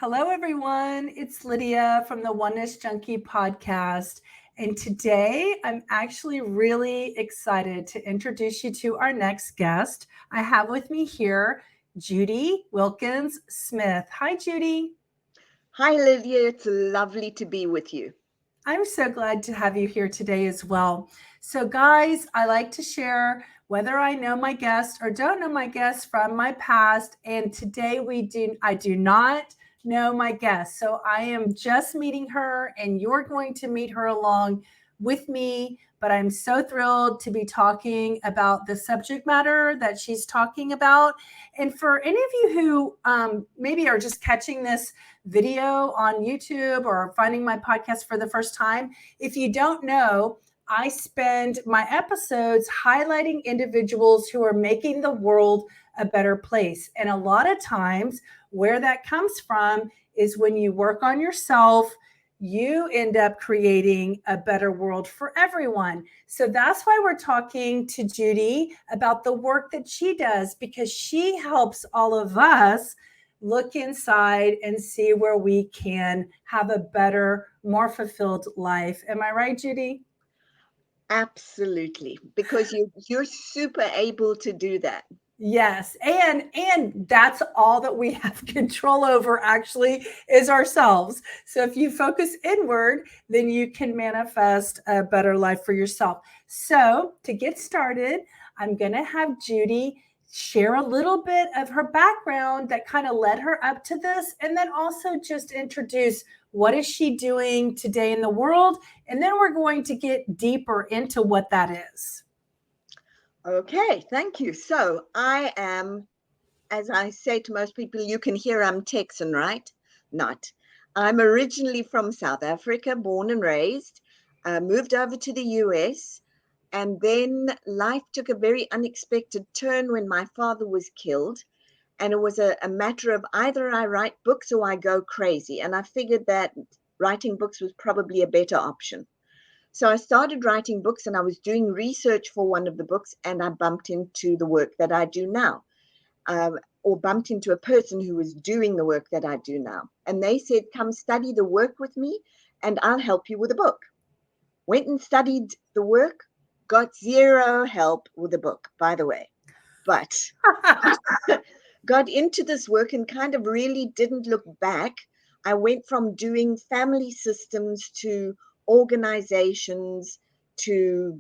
Hello, everyone. It's Lydia from the Oneness Junkie podcast. And today I'm actually really excited to introduce you to our next guest. I have with me here Judy Wilkins-Smith. Hi, Judy. Hi, Lydia. It's lovely to be with you. I'm so glad to have you here today as well. So, guys, I like to share whether I know my guest or don't know my guest from my past. And today I do not know my guest. So I am just meeting her, and you're going to meet her along with me. But I'm so thrilled to be talking about the subject matter that she's talking about. And for any of you who maybe are just catching this video on YouTube or finding my podcast for the first time, if you don't know, I spend my episodes highlighting individuals who are making the world a better place. And a lot of times, where that comes from is when you work on yourself, you end up creating a better world for everyone. So that's why we're talking to Judy about the work that she does, because she helps all of us look inside and see where we can have a better, more fulfilled life. Am I right, Judy? Absolutely, because you're super able to do that. Yes, and that's all that we have control over actually is ourselves. So if you focus inward, then you can manifest a better life for yourself. So to get started, I'm going to have Judy share a little bit of her background that kind of led her up to this, and then also just introduce what is she doing today in the world, and then we're going to get deeper into what that is. Okay, thank you. So I am, as I say to most people, you can hear I'm Texan, right? Not. I'm originally from South Africa, born and raised, moved over to the US, and then life took a very unexpected turn when my father was killed. And it was a matter of either I write books or I go crazy. And I figured that writing books was probably a better option. So I started writing books, and I was doing research for one of the books, and I bumped into the work that I do now, or bumped into a person who was doing the work that I do now. And they said, come study the work with me, and I'll help you with a book. Went and studied the work, got zero help with the book, by the way. But got into this work and kind of really didn't look back. I went from doing family systems to organizations to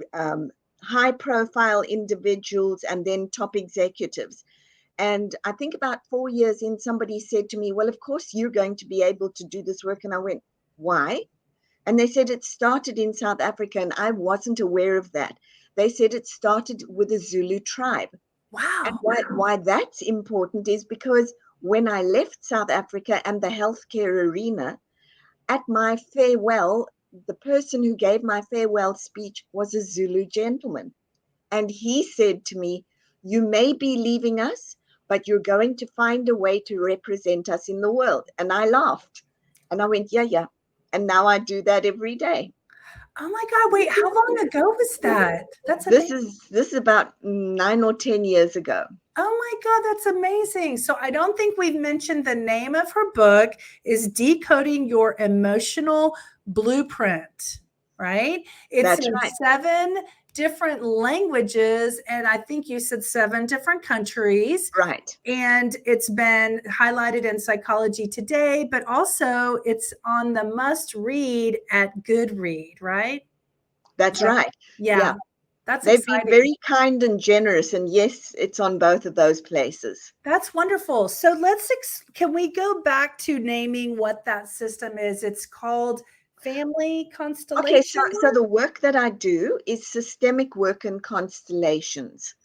high profile individuals and then top executives. And I think about 4 years in, somebody said to me, well, of course you're going to be able to do this work. And I went, why? And they said it started in South Africa, and I wasn't aware of that. They said it started with the Zulu tribe. And Wow. why that's important is because when I left South Africa and the healthcare arena, at my farewell, the person who gave my farewell speech was a Zulu gentleman. And he said to me, you may be leaving us, but you're going to find a way to represent us in the world. And I laughed. And I went, yeah, yeah. And now I do that every day. Oh my God, wait, how long ago was that? That's This amazing. is this is about 9 or 10 years ago. Oh my God, that's amazing. So I don't think we've mentioned the name of her book is Decoding Your Emotional Blueprint, right? It's That's in right. 7 different languages, and I think you said 7 different countries. Right. And it's been highlighted in Psychology Today, but also it's on the must read at Goodread, right? That's right. Yeah, Yeah. that's They've been exciting. very kind and generous. And yes, it's on both of those places. That's wonderful. So can we go back to naming what that system is? It's called Family Okay, Constellation so Work. the work that I do is systemic work in constellations.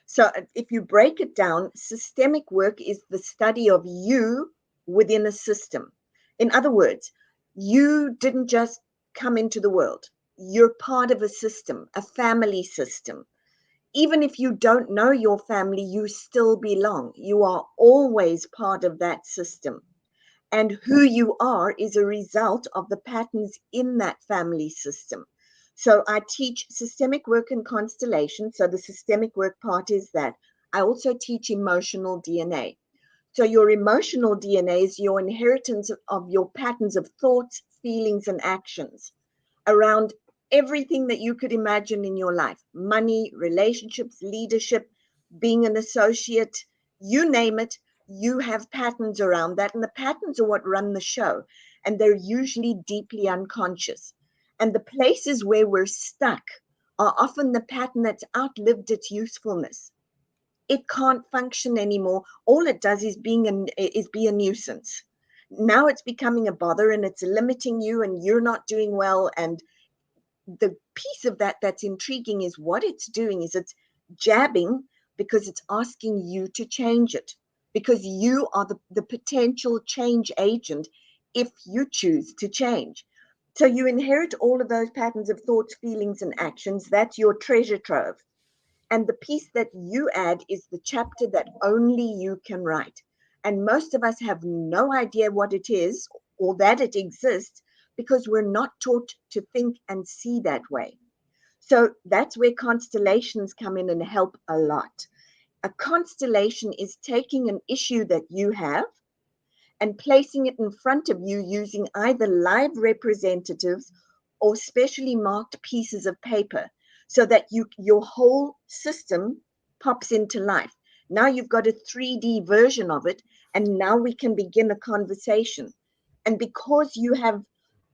So if you break it down, systemic work is the study of you within a system. In other words, you didn't just come into the world. You're part of a system, a family system. Even if you don't know your family, you still belong. You are always part of that system. And who you are is a result of the patterns in that family system. So I teach systemic work and constellation. So the systemic work part is that. I also teach emotional DNA. So your emotional DNA is your inheritance of your patterns of thoughts, feelings, and actions around everything that you could imagine in your life: money, relationships, leadership, being an associate, you name it. You have patterns around that, and the patterns are what run the show, and they're usually deeply unconscious. And the places where we're stuck are often the pattern that's outlived its usefulness. It can't function anymore. All it does is be a nuisance. Now it's becoming a bother, and it's limiting you, and you're not doing well. And the piece of that that's intriguing is what it's doing is it's jabbing, because it's asking you to change it, because you are the potential change agent if you choose to change. So you inherit all of those patterns of thoughts, feelings, and actions. That's your treasure trove. And the piece that you add is the chapter that only you can write. And most of us have no idea what it is or that it exists, because we're not taught to think and see that way. So that's where constellations come in and help a lot. A constellation is taking an issue that you have and placing it in front of you using either live representatives or specially marked pieces of paper, so that your whole system pops into life. Now you've got a 3D version of it, and now we can begin a conversation. And because you have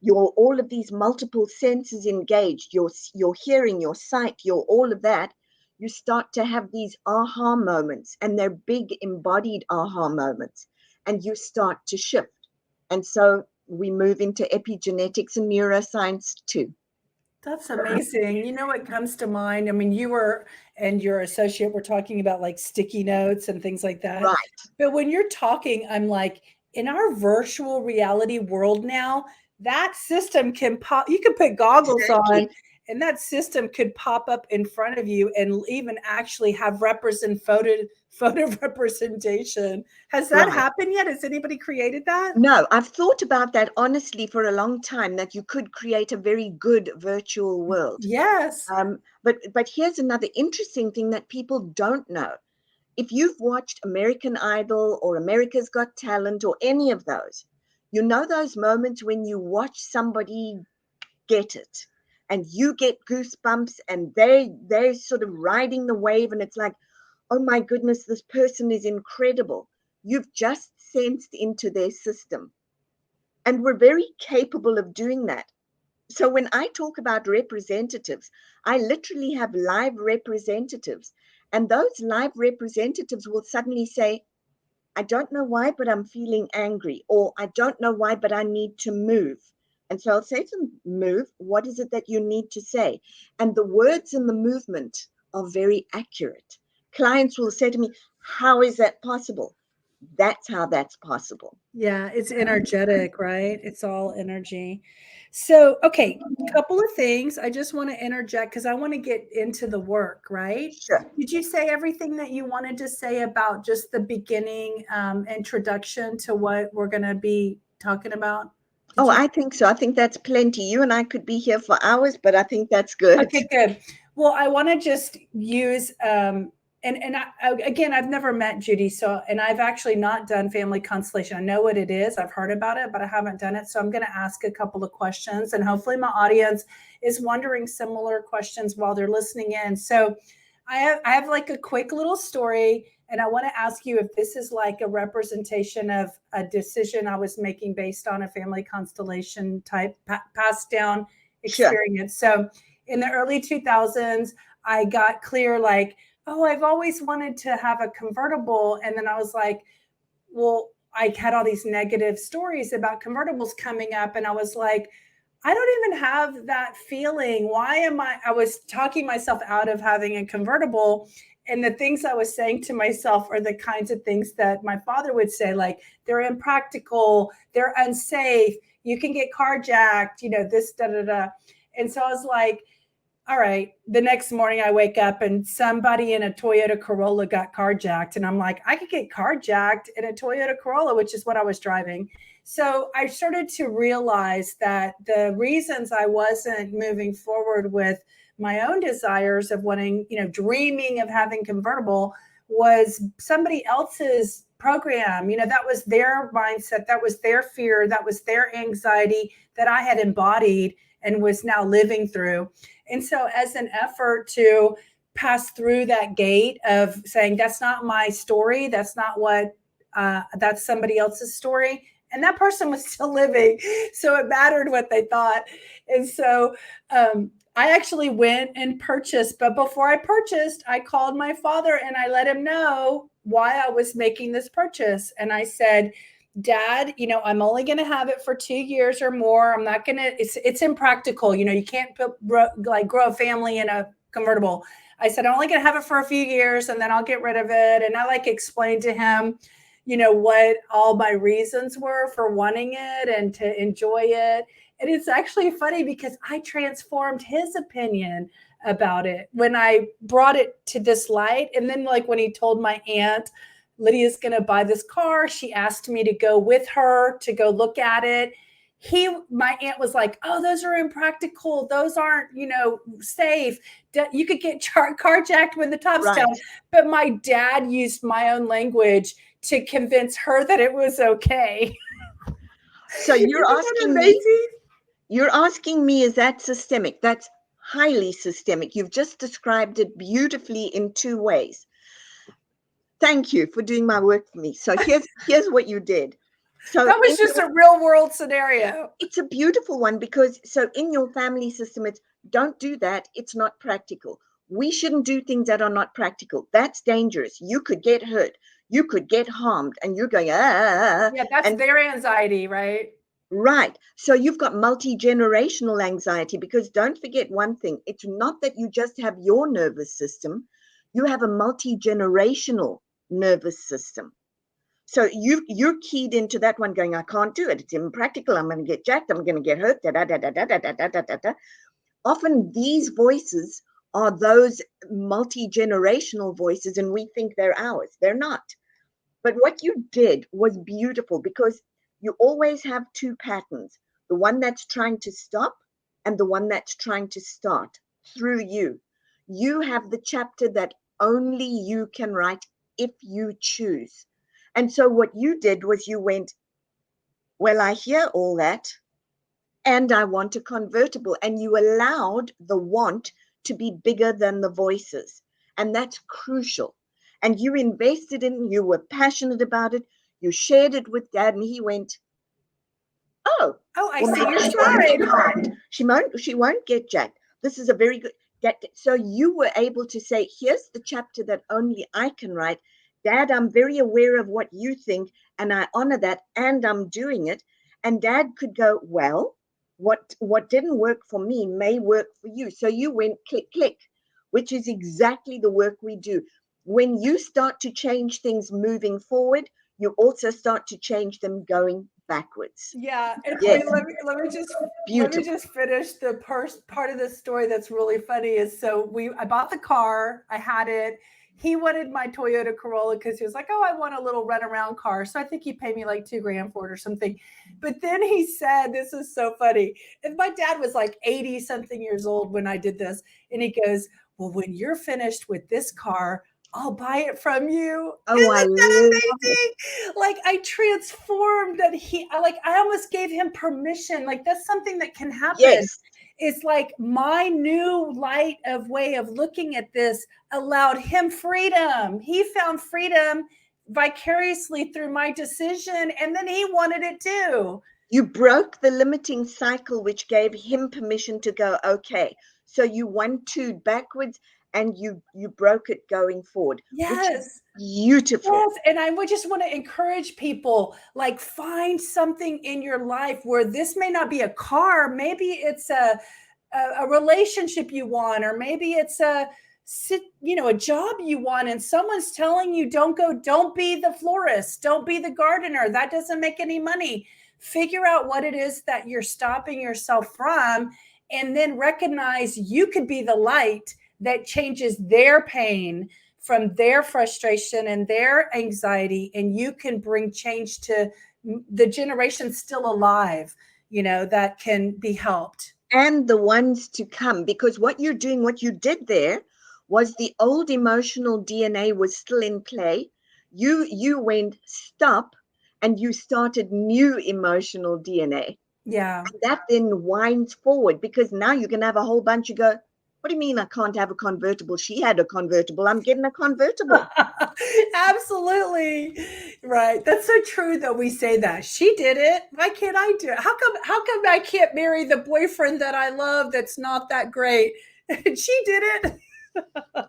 your all of these multiple senses engaged, your hearing, your sight, your all of that, you start to have these aha moments, and they're big embodied aha moments, and you start to shift. And so we move into epigenetics and neuroscience too. That's amazing. You know what comes to mind? I mean, you were and your associate were talking about like sticky notes and things like that. Right. But when you're talking, I'm like, in our virtual reality world now, that system can pop, you can put goggles Exactly. on and that system could pop up in front of you and even actually have photo representation. Has that Right. happened yet? Has anybody created that? No, I've thought about that honestly for a long time, that you could create a very good virtual world. Yes. But here's another interesting thing that people don't know. If you've watched American Idol or America's Got Talent or any of those, you know those moments when you watch somebody get it and you get goosebumps, and they're sort of riding the wave, and it's like, oh my goodness, this person is incredible. You've just sensed into their system. And we're very capable of doing that. So when I talk about representatives, I literally have live representatives. And those live representatives will suddenly say, I don't know why, but I'm feeling angry, or I don't know why, but I need to move. And so I'll say to them, move. What is it that you need to say? And the words and the movement are very accurate. Clients will say to me, how is that possible? That's how that's possible. Yeah, it's energetic, right? It's all energy. So, okay, couple of things I just want to interject because I want to get into the work, right? Sure. Did you say everything that you wanted to say about just the beginning introduction to what we're going to be talking about? Did Oh, you? I think so. I think that's plenty. You and I could be here for hours, but I think that's good. Okay, good. Well, I want to just use again, I've never met Judy, so and I've actually not done family constellation. I know what it is. I've heard about it, but I haven't done it. So I'm going to ask a couple of questions, and hopefully my audience is wondering similar questions while they're listening in. So I have like a quick little story, and I want to ask you if this is like a representation of a decision I was making based on a family constellation type passed down Sure. experience. So in the early 2000s, I got clear like, oh, I've always wanted to have a convertible. And then I was like, well, I had all these negative stories about convertibles coming up. And I was like, I don't even have that feeling. Why am I was talking myself out of having a convertible. And the things I was saying to myself are the kinds of things that my father would say, like, they're impractical, they're unsafe, you can get carjacked, this, da, da, da. And so I was like, all right, the next morning I wake up and somebody in a Toyota Corolla got carjacked. And I'm like, I could get carjacked in a Toyota Corolla, which is what I was driving. So I started to realize that the reasons I wasn't moving forward with my own desires of wanting, dreaming of having convertible was somebody else's program. That was their mindset. That was their fear. That was their anxiety that I had embodied and was now living through. And so as an effort to pass through that gate of saying, that's not my story, that's not what, that's somebody else's story. And that person was still living. So it mattered what they thought. And so I actually went and purchased, but before I purchased, I called my father and I let him know why I was making this purchase. And I said, Dad, I'm only going to have it for 2 years or more. I'm not going to, it's impractical. You can't grow a family in a convertible. I said, I'm only going to have it for a few years and then I'll get rid of it. And I explained to him, what all my reasons were for wanting it and to enjoy it. And it's actually funny because I transformed his opinion about it when I brought it to this light. And then when he told my aunt, Lydia's going to buy this car, she asked me to go with her to go look at it. My aunt was like, oh, those are impractical. Those aren't, safe. You could get carjacked when the top's down. But my dad used my own language to convince her that it was okay. So you're asking me, is that systemic? That's highly systemic. You've just described it beautifully in 2 ways. Thank you for doing my work for me. So here's what you did. So that was just a real world scenario. It's a beautiful one because so in your family system, it's don't do that. It's not practical. We shouldn't do things that are not practical. That's dangerous. You could get hurt. You could get harmed. And you're going, Yeah, that's their anxiety, right? Right. So you've got multi-generational anxiety because don't forget one thing. It's not that you just have your nervous system. You have a multi-generational nervous system. So you're keyed into that one going, I can't do it. It's impractical. I'm going to get jacked. I'm going to get hurt. Da, da, da, da, da, da, da, da, da, da. Often these voices are those multi-generational voices and we think they're ours. They're not. But what you did was beautiful because you always have 2 patterns, the one that's trying to stop and the one that's trying to start through you. You have the chapter that only you can write if you choose. And so what you did was you went, well, I hear all that and I want a convertible. And you allowed the want to be bigger than the voices. And that's crucial. And you invested in, you were passionate about it. You shared it with Dad and he went, oh, I see you're trying. She won't get jacked. This is a very good. So you were able to say, here's the chapter that only I can write. Dad, I'm very aware of what you think and I honor that and I'm doing it. And Dad could go, well, what didn't work for me may work for you. So you went click, click, which is exactly the work we do. When you start to change things moving forward, you also start to change them going backwards. Yeah. And yes. let me just finish the part of the story that's really funny is so I bought the car, I had it. He wanted my Toyota Corolla because he was like, oh, I want a little runaround car. So I think he paid me like $2,000 for it or something. But then he said, this is so funny. And my dad was like 80 something years old when I did this. And he goes, well, when you're finished with this car, I'll buy it from you. Oh, isn't that amazing? Like I transformed that I almost gave him permission. Like that's something that can happen. Yes. It's like my new light of way of looking at this allowed him freedom. He found freedom vicariously through my decision. And then he wanted it too. You broke the limiting cycle, which gave him permission to go, okay. So you 1-2 backwards and you broke it going forward. Yes. Which is beautiful. Yes. And I would just want to encourage people, like find something in your life where this may not be a car. Maybe it's a relationship you want, or maybe it's a job you want. And someone's telling you, don't be the florist. Don't be the gardener. That doesn't make any money. Figure out what it is that you're stopping yourself from, and then recognize you could be the light that changes their pain from their frustration and their anxiety. And you can bring change to the generation still alive, that can be helped. And the ones to come, because what you're doing, what you did there was the old emotional DNA was still in play. You went stop and you started new emotional DNA. Yeah. And that then winds forward, because now you can have a whole bunch. You go, what do you mean I can't have a convertible? She had a convertible. I'm getting a convertible. Absolutely. Right. That's so true that we say that. She did it. Why can't I do it? How come I can't marry the boyfriend that I love that's not that great? And she did it.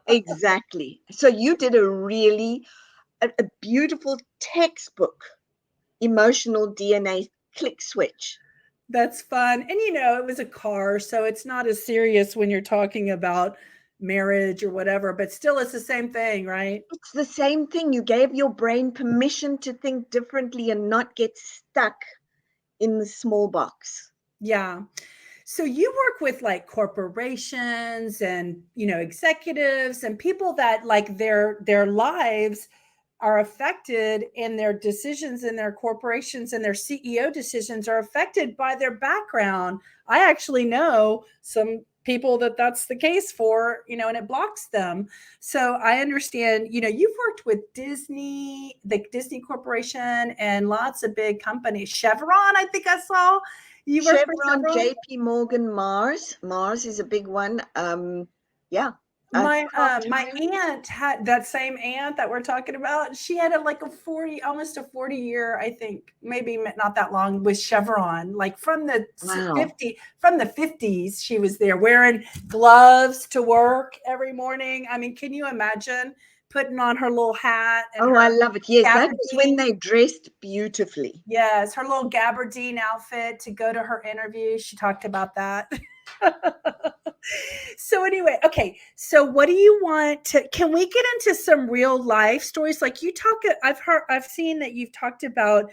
Exactly. So you did a beautiful textbook emotional DNA click switch. That's fun. And it was a car, so it's not as serious when you're talking about marriage or whatever, but still it's the same thing, right? It's the same thing. You gave your brain permission to think differently and not get stuck in the small box. Yeah. So you work with like corporations and executives and people that like their lives are affected, and their decisions in their corporations and their CEO decisions are affected by their background. I actually know some people that that's the case for, and it blocks them. So I understand, you've worked with Disney, the Disney Corporation, and lots of big companies. Chevron, I think I saw you work for Chevron, Chevron. JP Morgan, Mars. Mars is a big one. Yeah. My Kraft aunt had that same aunt that we're talking about. She had like a 40, almost a 40-year, I think, maybe not that long, with Chevron, like from the Wow. 50s. She was there wearing gloves to work every morning. I mean, can you imagine putting on her little hat and Oh, her I love it. Yes, that was when gabardine? they dressed beautifully. Yes, her little gabardine outfit to go to her interview. She talked about that. So anyway, okay. So what do you want to can we get into some real life stories? Like I've seen that you've talked about,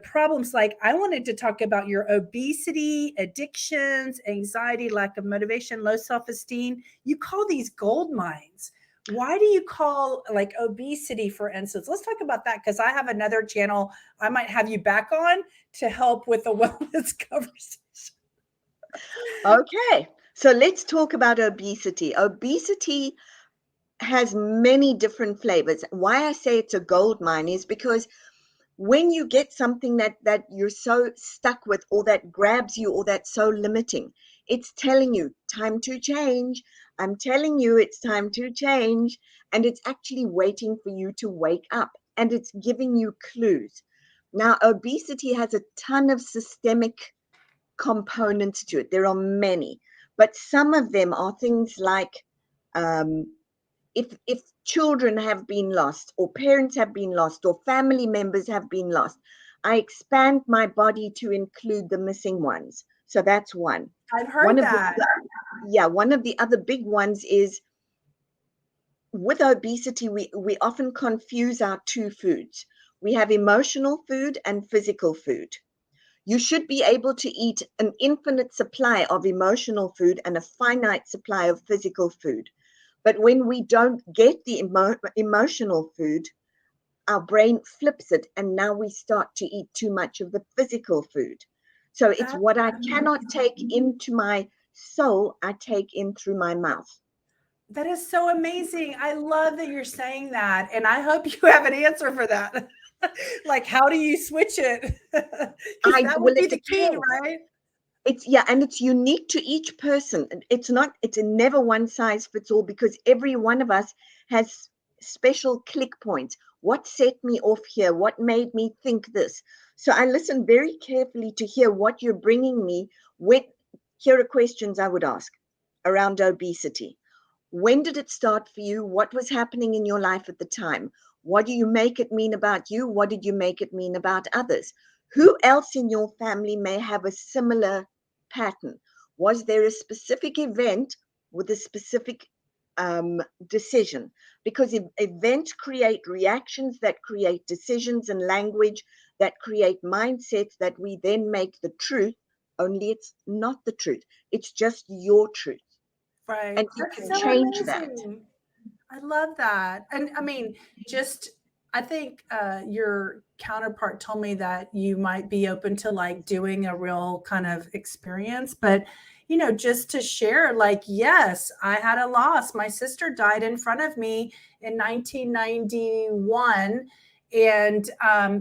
problems. Like I wanted to talk about your obesity, addictions, anxiety, lack of motivation, low self-esteem. You call these gold mines. Why do you call like obesity, for instance? Let's talk about that, because I have another channel I might have you back on to help with the wellness conversation. Okay. So let's talk about obesity. Obesity has many different flavors. Why I say it's a gold mine is because when you get something that you're so stuck with, or that grabs you, or that's so limiting, it's telling you time to change. I'm telling you it's time to change, and it's actually waiting for you to wake up, and it's giving you clues. Now obesity has a ton of systemic components to it. There are many, but some of them are things like, um, if children have been lost, or parents have been lost, or family members have been lost, I expand my body to include the missing ones. So that's one. I've One heard of the that. Yeah, one of the other big ones is, with obesity, we often confuse our two foods. We have emotional food and physical food. You should be able to eat an infinite supply of emotional food and a finite supply of physical food. But when we don't get the emotional food, our brain flips it, and now we start to eat too much of the physical food. So it's That's what I cannot take amazing. into my soul, I take in through my mouth. That is so amazing. I love that you're saying that. And I hope you have an answer for that. Like, how do you switch it? Because I that would Well, be it the key, depends. right? And it's unique to each person. It's never one size fits all, because every one of us has special click points. What set me off here? What made me think this? So I listen very carefully to hear what you're bringing me. Here are questions I would ask around obesity. When did it start for you? What was happening in your life at the time? What do you make it mean about you? What did you make it mean about others? Who else in your family may have a similar pattern? Was there a specific event with a specific decision? Because events create reactions that create decisions, and language that create mindsets that we then make the truth, only it's not the truth. It's just your truth. Right. And you That's can so change that. amazing. I love that. And I mean, just I think your counterpart told me that you might be open to like doing a real kind of experience. But just to share, like, yes, I had a loss. My sister died in front of me in 1991. And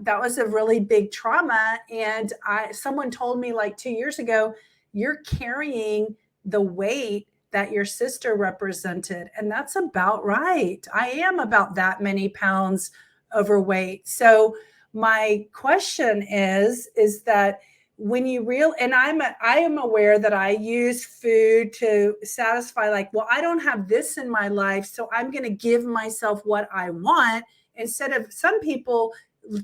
that was a really big trauma. And someone told me like 2 years ago, you're carrying the weight that your sister represented. And that's about right. I am about that many pounds overweight. So my question is that when you and I am aware that I use food to satisfy, like, well, I don't have this in my life, so I'm going to give myself what I want, instead of some people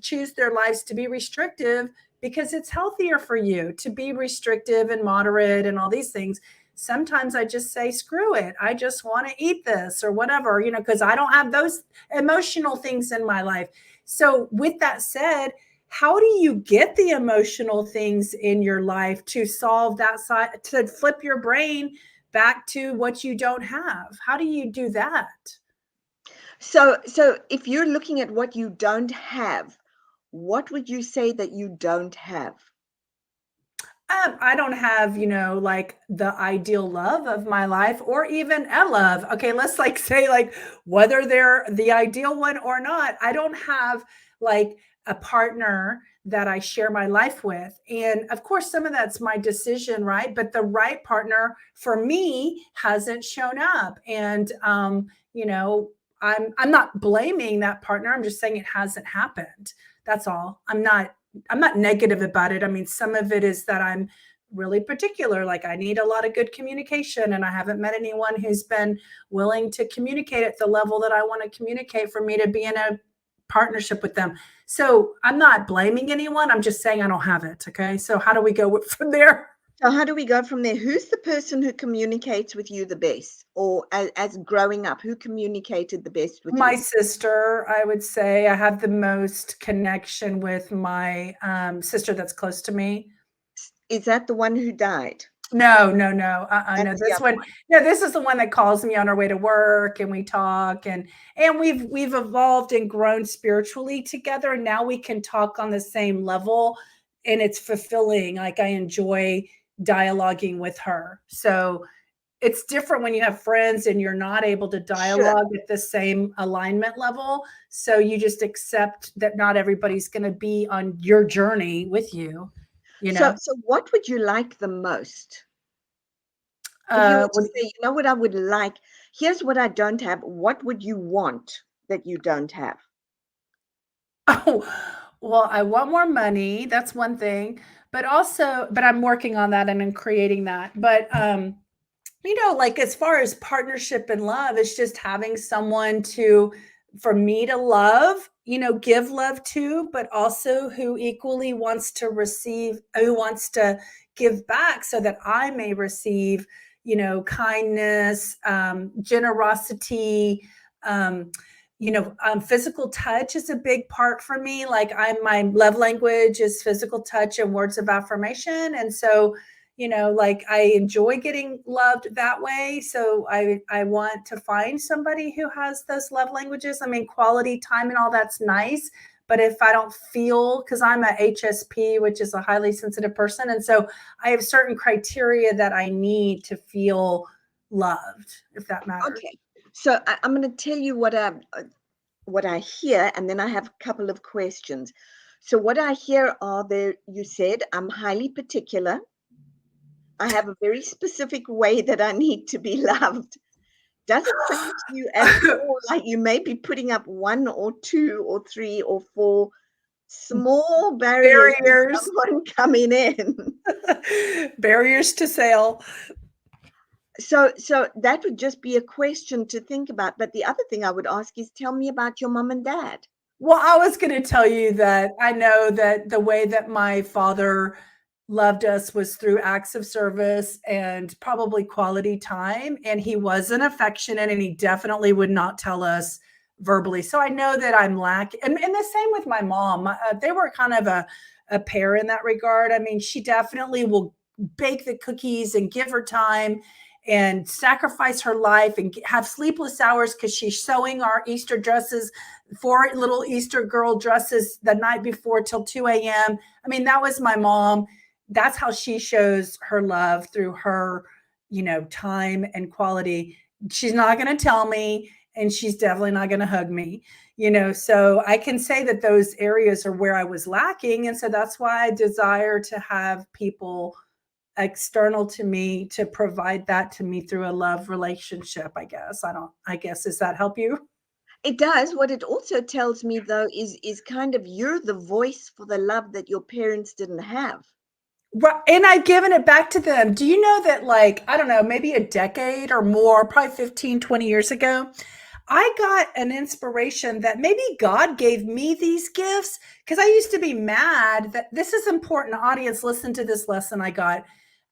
choose their lives to be restrictive because it's healthier for you to be restrictive and moderate and all these things. Sometimes I just say, screw it. I just want to eat this or whatever, because I don't have those emotional things in my life. So with that said, how do you get the emotional things in your life to solve that side, to flip your brain back to what you don't have? How do you do that? So if you're looking at what you don't have, what would you say that you don't have? I don't have, like the ideal love of my life or even a love. Okay, let's like say like whether they're the ideal one or not. I don't have like a partner that I share my life with. And of course, some of that's my decision, right? But the right partner for me hasn't shown up. And I'm not blaming that partner. I'm just saying it hasn't happened. That's all. I'm not negative about it. I mean, some of it is that I'm really particular. Like I need a lot of good communication, and I haven't met anyone who's been willing to communicate at the level that I want to communicate for me to be in a partnership with them. So I'm not blaming anyone. I'm just saying I don't have it. Okay. So how do we go from there? So how do we go from there? Who's the person who communicates with you the best, or as growing up, who communicated the best with My you? sister, I would say I have the most connection with my sister that's close to me. Is that the one who died? No. No. That's the This other one, one. no, this is the one that calls me on our way to work, and we talk, and we've evolved and grown spiritually together. And now we can talk on the same level, and it's fulfilling. Like I enjoy dialoguing with her. So it's different when you have friends and you're not able to Sure. dialogue at the same alignment level. So you just accept that not everybody's going to be on your journey with you, you So know? what would you like the most? If you were to What say, you know what I would like, here's what I don't have, what would you want that you don't have? Oh, well, I want more money. That's one thing. But I'm working on that and I'm creating that. But like as far as partnership and love, it's just having someone for me to love, give love to, but also who equally wants to receive, who wants to give back so that I may receive, kindness, generosity, um, physical touch is a big part for me. Like my love language is physical touch and words of affirmation. And so, like I enjoy getting loved that way. So I want to find somebody who has those love languages. I mean, quality time and all that's nice. But if I don't feel, because I'm a HSP, which is a highly sensitive person. And so I have certain criteria that I need to feel loved, if that matters. Okay. So I'm going to tell you what I hear, and then I have a couple of questions. So what I hear are there, you said, I'm highly particular. I have a very specific way that I need to be loved. Does it sound to you at all like you may be putting up one or two or three or four small barriers to Barriers. someone coming in? Barriers to sale. So that would just be a question to think about. But the other thing I would ask is, tell me about your mom and dad. Well, I was going to tell you that I know that the way that my father loved us was through acts of service and probably quality time. And he wasn't affectionate, and he definitely would not tell us verbally. So I know that I'm lacking. And the same with my mom. They were kind of a pair in that regard. I mean, she definitely will bake the cookies and give her time and sacrifice her life and have sleepless hours because she's sewing our Easter dresses, 4 little Easter girl dresses the night before till 2 a.m. I mean, that was my mom. that's how she shows her love through her, time and quality. She's not going to tell me, and she's definitely not going to hug me, so I can say that those areas are where I was lacking. And so that's why I desire to have people external to me to provide that to me through a love relationship. I guess, does that help you? It does. What it also tells me, though, is kind of you're the voice for the love that your parents didn't have. Right, and I've given it back to them. Do you know that, like, I don't know, maybe a decade or more, probably 15, 20 years ago, I got an inspiration that maybe God gave me these gifts, because I used to be mad that this is important. Audience, listen to this lesson I got.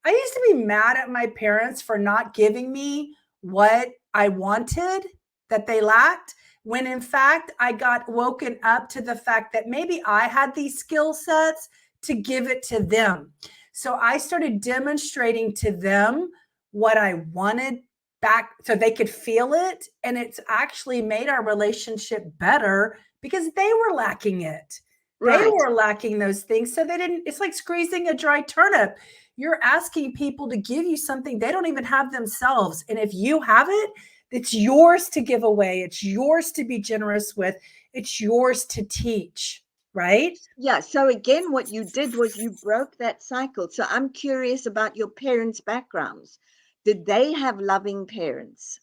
I used to be mad at my parents for not giving me what I wanted that they lacked, when in fact I got woken up to the fact that maybe I had these skill sets to give it to them. So I started demonstrating to them what I wanted back so they could feel it. And it's actually made our relationship better because they were lacking it. They Right. were lacking those things. So they didn't, it's like squeezing a dry turnip. You're asking people to give you something they don't even have themselves. And if you have it, it's yours to give away. It's yours to be generous with. It's yours to teach, right? Yeah. So again, what you did was you broke that cycle. So I'm curious about your parents' backgrounds. Did they have loving parents?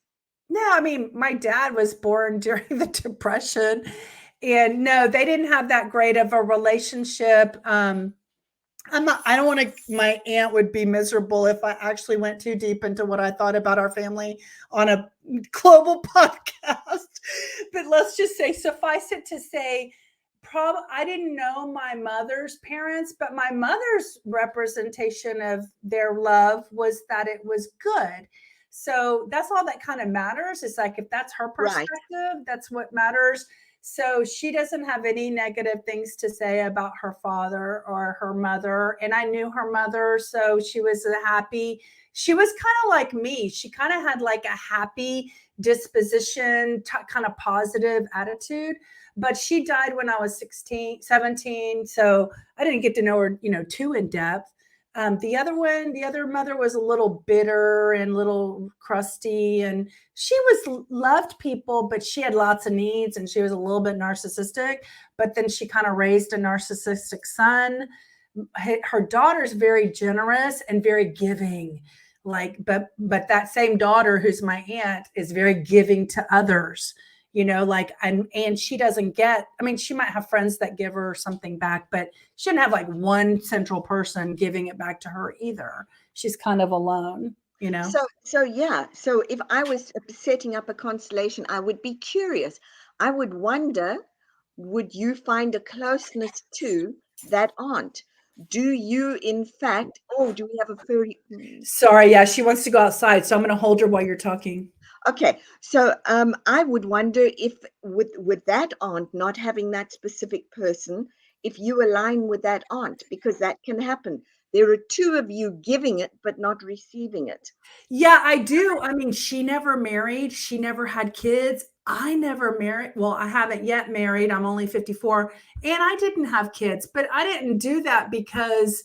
No, I mean, my dad was born during the Depression, and no, they didn't have that great of a relationship. I don't want to, my aunt would be miserable if I actually went too deep into what I thought about our family on a global podcast. But let's just say, suffice it to say, I didn't know my mother's parents, but my mother's representation of their love was that it was good. So that's all that kind of matters. Is like, if that's her Right. perspective, that's what matters. So she doesn't have any negative things to say about her father or her mother. And I knew her mother. So she was she was kind of like me. She kind of had like a happy disposition, kind of positive attitude. But she died when I was 16, 17. So I didn't get to know her, too in depth. The other mother was a little bitter and a little crusty, and she was loved people, but she had lots of needs, and she was a little bit narcissistic. But then she kind of raised a narcissistic son. Her daughter's very generous and very giving, like, but that same daughter, who's my aunt, is very giving to others, like, and she doesn't get, I mean, she might have friends that give her something back, but she didn't have like one central person giving it back to her either. She's kind of alone. So yeah. So if I was setting up a constellation, I would be curious. I would wonder, would you find a closeness to that aunt? Do you, in fact, oh, do we have a furry? Sorry, yeah, she wants to go outside, so I'm going to hold her while you're talking. Okay, so I would wonder if with that aunt not having that specific person, if you align with that aunt, because that can happen. There are two of you giving it but not receiving it. Yeah, I do. I mean, she never married. She never had kids. I never married. Well, I haven't yet married. I'm only 54, and I didn't have kids, but I didn't do that because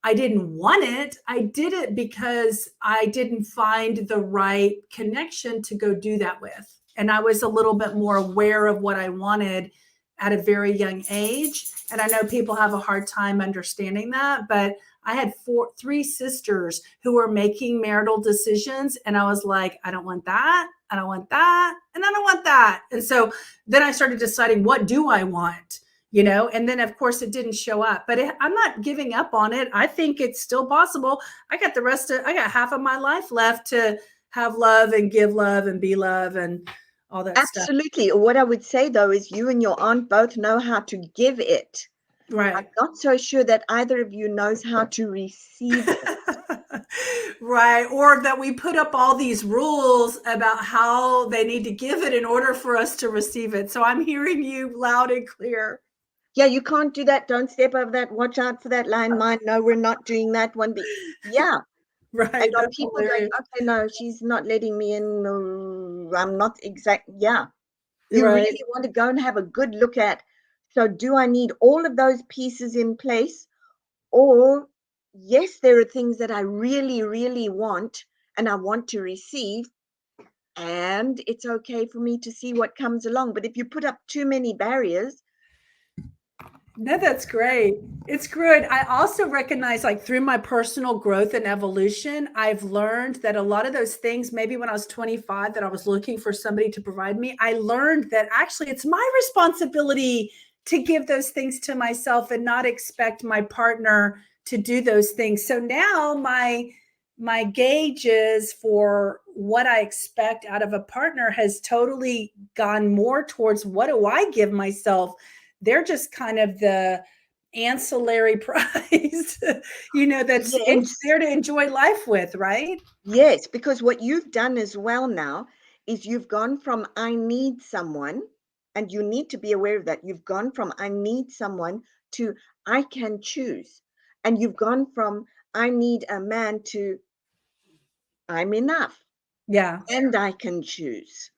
I didn't want it. I did it because I didn't find the right connection to go do that with. And I was a little bit more aware of what I wanted at a very young age. And I know people have a hard time understanding that, but I had three sisters who were making marital decisions. And I was like, I don't want that. I don't want that. And I don't want that. And so then I started deciding, what do I want? And then of course it didn't show up, but I'm not giving up on it. I think it's still possible. I got half of my life left to have love and give love and be love and all that stuff. Absolutely. What I would say though is you and your aunt both know how to give it. I'm Right. not so sure that either of you knows how to receive it. Right. Or that we put up all these rules about how they need to give it in order for us to receive it. So I'm hearing you loud and clear. Yeah, you can't do that. Don't step over that. Watch out for that landmine. No, we're not doing that one. Yeah. And Right. are That's people going, hilarious. okay, no, she's not letting me in. No, I'm not exact. Yeah. You Right. really want to go and have a good look at. So, do I need all of those pieces in place? Or yes, there are things that I really, really want and I want to receive, and it's okay for me to see what comes along. But if you put up too many barriers, No, that's great. It's good. I also recognize, like, through my personal growth and evolution, I've learned that a lot of those things, maybe when I was 25, that I was looking for somebody to provide me, I learned that actually it's my responsibility to give those things to myself and not expect my partner to do those things. So now my gauges for what I expect out of a partner has totally gone more towards what do I give myself. They're just kind of the ancillary prize, that's yes, there to enjoy life with, right? yes, because what you've done as well now is you've gone from I need someone, and you need to be aware of that. You've gone from I need someone to I can choose. And you've gone from I need a man to I'm enough Yeah, and I can choose.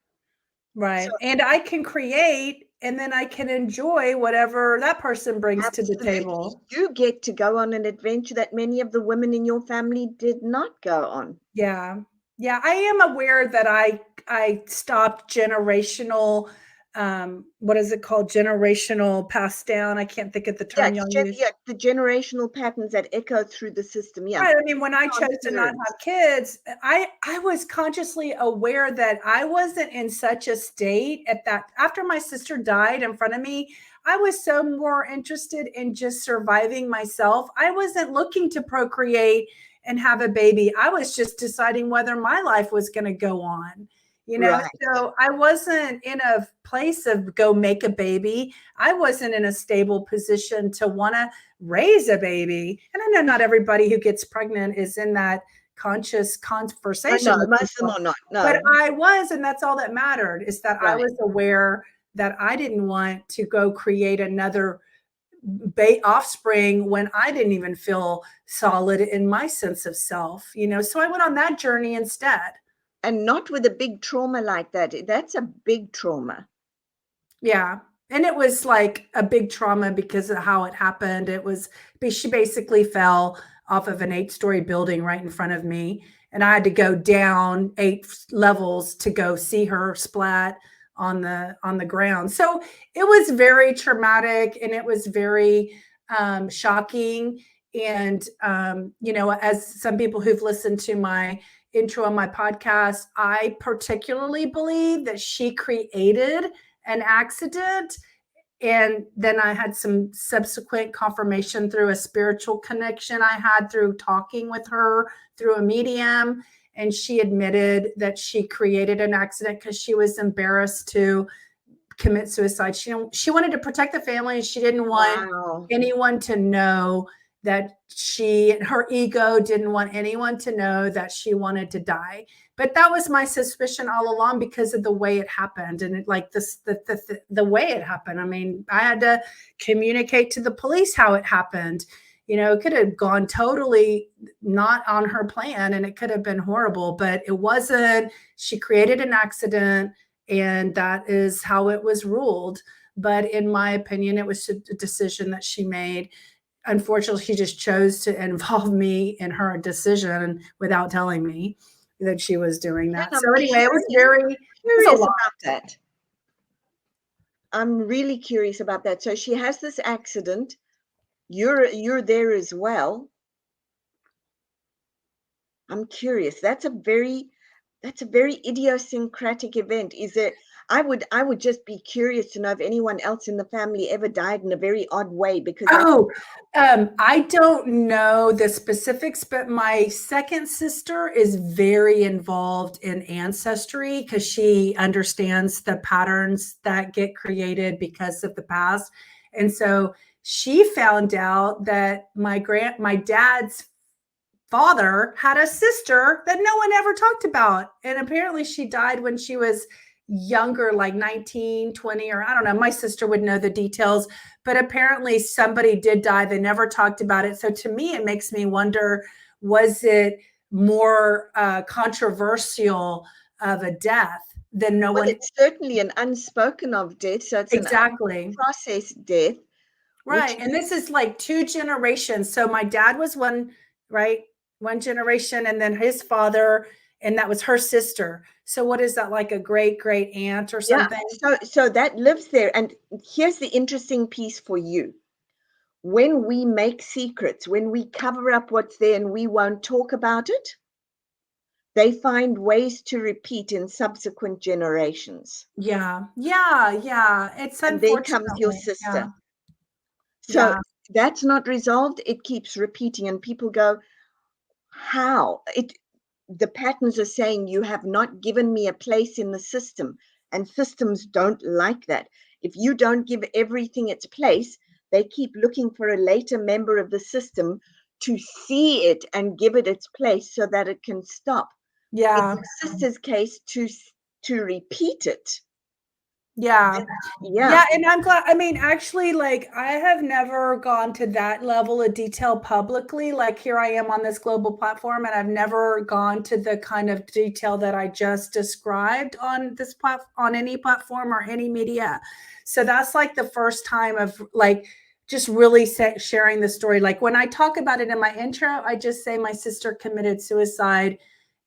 So right. And I can create and then I can enjoy whatever that person brings to the absolutely, table. you get to go on an adventure that many of the women in your family did not go on. Yeah. Yeah, I am aware that I stopped generational, what is it called? Generational passed down. I can't think of the Yeah, term y'all use. yeah, the generational patterns that echo through the system. Yeah, Right, I mean, when I chose to not transference. have kids, I was consciously aware that I wasn't in such a state at that after my sister died in front of me, I was so more interested in just surviving myself. I wasn't looking to procreate and have a baby. I was just deciding whether my life was going to go on. Right. So I wasn't in a place of go make a baby. I wasn't in a stable position to want to raise a baby. And I know not everybody who gets pregnant is in that conscious Oh, no, conversation with most of them themselves. are not. But No, I was, and that's all that mattered is that I right. was aware that I didn't want to go create another offspring when I didn't even feel solid in my sense of self. So I went on that journey instead. And not with a big trauma like that. That's a big trauma. Yeah. And it was like a big trauma because of how it happened. She basically fell off of an 8-story building right in front of me. And I had to go down 8 levels to go see her splat on the ground. So it was very traumatic and it was very shocking. And as some people who've listened to my intro on my podcast, I particularly believe that she created an accident. And then I had some subsequent confirmation through a spiritual connection I had through talking with her through a medium. And she admitted that she created an accident because she was embarrassed to commit suicide. She wanted to protect the family and she didn't want Wow. anyone to know that her ego didn't want anyone to know that she wanted to die. But that was my suspicion all along because of the way it happened and the way it happened. I mean, I had to communicate to the police how it happened. It could have gone totally not on her plan and it could have been horrible, but it wasn't. She created an accident and that is how it was ruled. But in my opinion, it was a decision that she made. Unfortunately, she just chose to involve me in her decision without telling me that she was doing And that. I'm So anyway, it was a curious lot. about that. I'm really curious about that. So she has this accident. You're there as well. I'm curious. That's a very idiosyncratic event. Is it I would just be curious to know if anyone else in the family ever died in a very odd way because that's Oh, I don't know the specifics, but my second sister is very involved in ancestry because she understands the patterns that get created because of the past. And so she found out that my dad's father had a sister that no one ever talked about. And apparently she died when she was younger, like 19, 20, or I don't know. My sister would know the details, but apparently somebody did die. They never talked about it. So to me, it makes me wonder, was it more controversial of a death than no well, one? it's certainly an unspoken of death, so it's an Exactly. unprocessed death. which Right. And this is like 2 generations. So my dad was one, right? One generation, and then his father, and that was her sister. So what is that, like a great great aunt or yeah, something? so that lives there. And here's the interesting piece for you. When we make secrets, when we cover up what's there and we won't talk about it, they find ways to repeat in subsequent generations. Yeah. Yeah. Yeah. It's And there comes your unfortunately. Yeah. sister. So Yeah. that's not resolved. It keeps repeating, and people go, how? The patterns are saying you have not given me a place in the system, and systems don't like that. If you don't give everything its place, they keep looking for a later member of the system to see it and give it its place so that it can stop. In Yeah. your sister's case, to repeat it. Yeah. Yeah, Yeah, and I'm glad. I mean, actually, like, I have never gone to that level of detail publicly. Like, here I am on this global platform, and I've never gone to the kind of detail that I just described on this on any platform or any media. So that's like the first time of like just really sharing the story. Like when I talk about it in my intro, I just say my sister committed suicide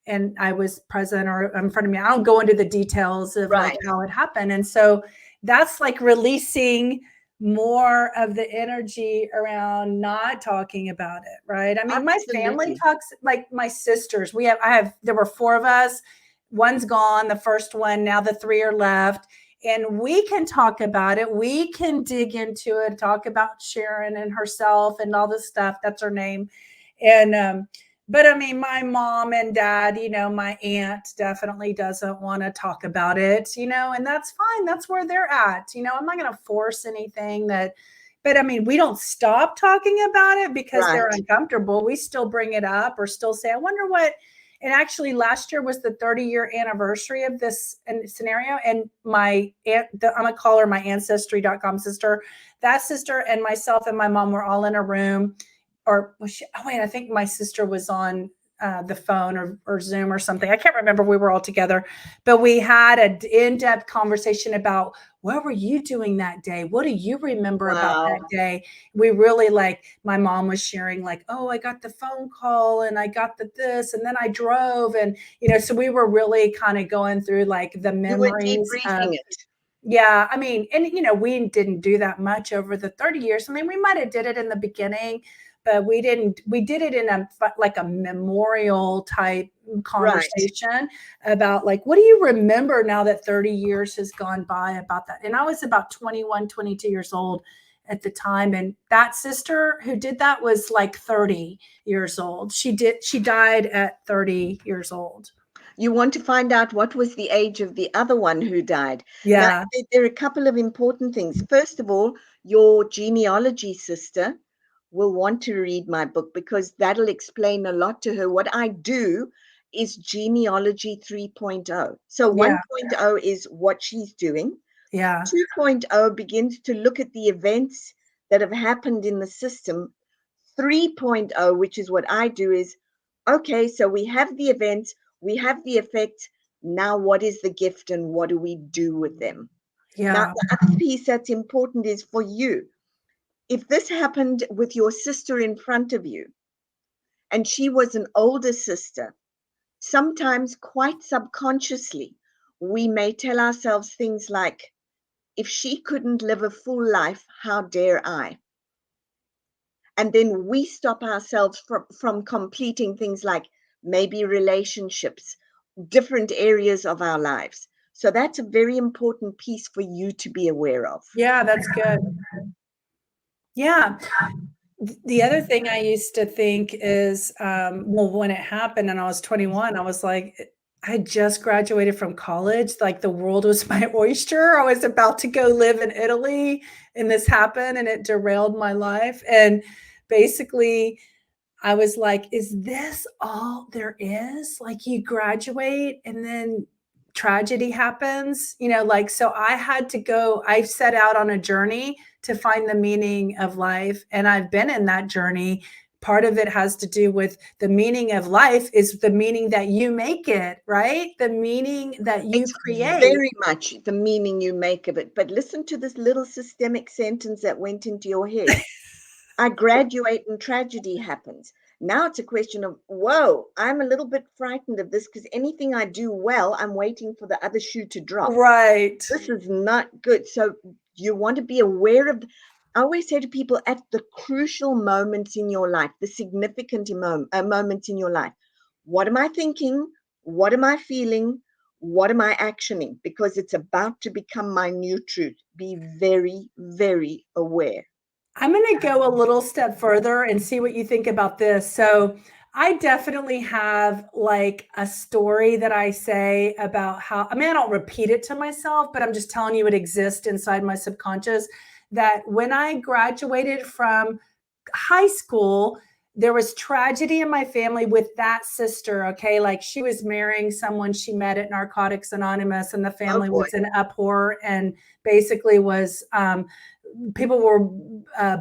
and I was present or in front of me. I don't go into the details of like right. how it happened. And so that's like releasing more of the energy around not talking about it, right? I mean, my family Absolutely. talks, like my sisters. There were 4 of us. One's gone, the first one, now the 3 are left. And we can talk about it. We can dig into it, talk about Sharon and herself and all this stuff. That's her name. And but I mean, my mom and dad, my aunt definitely doesn't want to talk about it, and that's fine. That's where they're at. I'm not going to force anything but I mean, we don't stop talking about it because they're Right. uncomfortable. We still bring it up or still say, I wonder what. And actually, last year was the 30-year anniversary of this scenario. And my aunt, I'm going to call her my ancestry.com sister, that sister and myself and my mom were all in a room or was she, oh wait, I think my sister was on the phone or Zoom or something. I can't remember. We were all together, but we had an in-depth conversation about what were you doing that day? What do you remember about that Wow. day? We really like, my mom was sharing like, oh, I got the phone call and I got this and then I drove. And, so we were really kind of going through like the You were memories of, debriefing it. yeah, I mean, and we didn't do that much over the 30 years. I mean, we might have did it in the beginning, but we didn't. We did it in like a memorial type Right. conversation about like, what do you remember now that 30 years has gone by about that? And I was about 21, 22 years old at the time. And that sister who did that was like 30 years old. She died at 30 years old. You want to find out what was the age of the other one who died. Now, Yeah. there are a couple of important things. First of all, your genealogy sister will want to read my book because that'll explain a lot to her. What I do is genealogy 3.0. So Yeah. 1.0 is what she's doing. Yeah. 2.0 begins to look at the events that have happened in the system. 3.0, which is what I do, is okay, so we have the events, we have the effects. Now, what is the gift and what do we do with them? Now, Yeah. the other piece that's important is for you. If this happened with your sister in front of you and she was an older sister, sometimes quite subconsciously, we may tell ourselves things like, if she couldn't live a full life, how dare I? And then we stop ourselves from completing things like maybe relationships, different areas of our lives. So that's a very important piece for you to be aware of. Yeah, that's good. Yeah. The other thing I used to think is, well, when it happened and I was 21, I was like, I had just graduated from college. Like the world was my oyster. I was about to go live in Italy and this happened and it derailed my life. And basically, I was like, is this all there is? Like you graduate and then tragedy happens, like, so I set out on a journey to find the meaning of life. And I've been in that journey part of it has to do with the meaning of life is the meaning that you make it, right? The meaning that you It's create. very much the meaning you make of it. But listen to this little systemic sentence that went into your head. I graduate and tragedy happens. Now it's a question of, whoa, I'm a little bit frightened of this because anything I do well, I'm waiting for the other shoe to drop. Right. This is not good. So you want to be aware of, I always say to people, at the crucial moments in your life, the significant moments in your life, what am I thinking? What am I feeling? What am I actioning? Because it's about to become my new truth. Be very, very aware. I'm going to go a little step further and see what you think about this. So, I definitely have like a story that I say about how, I mean, I don't repeat it to myself, but I'm just telling you it exists inside my subconscious that when I graduated from high school, there was tragedy in my family with that sister. Okay. Like she was marrying someone she met at Narcotics Anonymous, and the Oh family boy. was in uproar and basically was, people were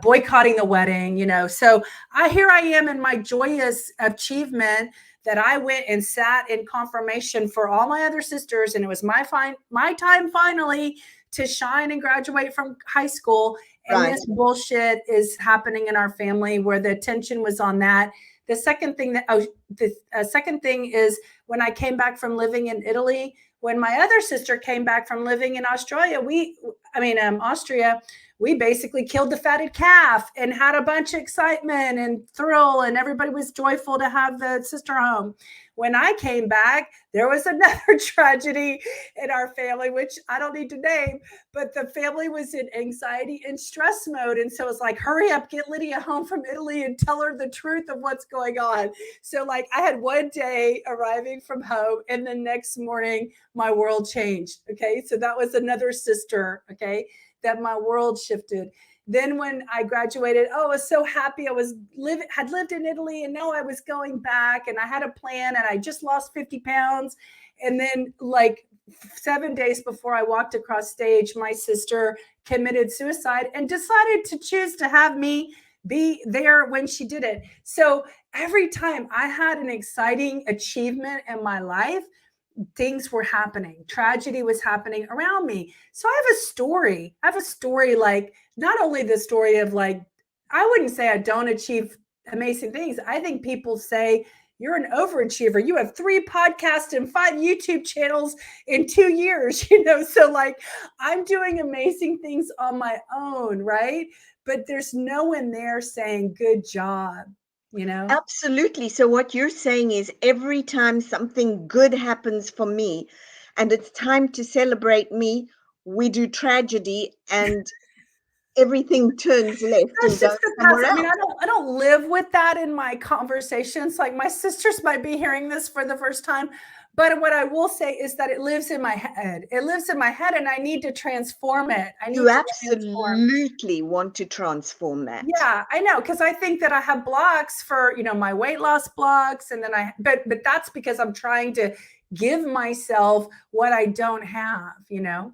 boycotting the wedding, you know. So here I am in my joyous achievement that I went and sat in confirmation for all my other sisters, and it was my time finally to shine and graduate from high school. And Right. this bullshit is happening in our family where the attention was on that. The second thing is when I came back from living in Italy, when my other sister came back from living in Australia, Austria, we basically killed the fatted calf and had a bunch of excitement and thrill, and everybody was joyful to have the sister home. When I came back, there was another tragedy in our family, which I don't need to name, but the family was in anxiety and stress mode. And so it's like, hurry up, get Lydia home from Italy and tell her the truth of what's going on. So, like, I had one day arriving from home, and the next morning, my world changed. Okay. So that was another sister. Okay. That my world shifted. Then when I graduated, I was so happy. Had lived in Italy, and now I was going back, and I had a plan, and I just lost 50 pounds. And then like 7 days before I walked across stage, my sister committed suicide and decided to choose to have me be there when she did it. So every time I had an exciting achievement in my life, things were happening. Tragedy was happening around me. So I have a story. Like not only the story of like, I wouldn't say I don't achieve amazing things. I think people say you're an overachiever. You have 3 podcasts and 5 YouTube channels in 2 years, you know? So like I'm doing amazing things on my own, right? But there's no one there saying good job, you know? Absolutely. So what you're saying is every time something good happens for me and it's time to celebrate me, we do tragedy and everything turns left and That's goes just the past. somewhere I mean, else. I don't live with that in my conversations. Like my sisters might be hearing this for the first time, but what I will say is that it lives in my head. It lives in my head, and I need to transform it. I You need to transform. absolutely want to transform that. Yeah, I know, because I think that I have blocks for, you know, my weight loss blocks, and then but that's because I'm trying to give myself what I don't have, you know.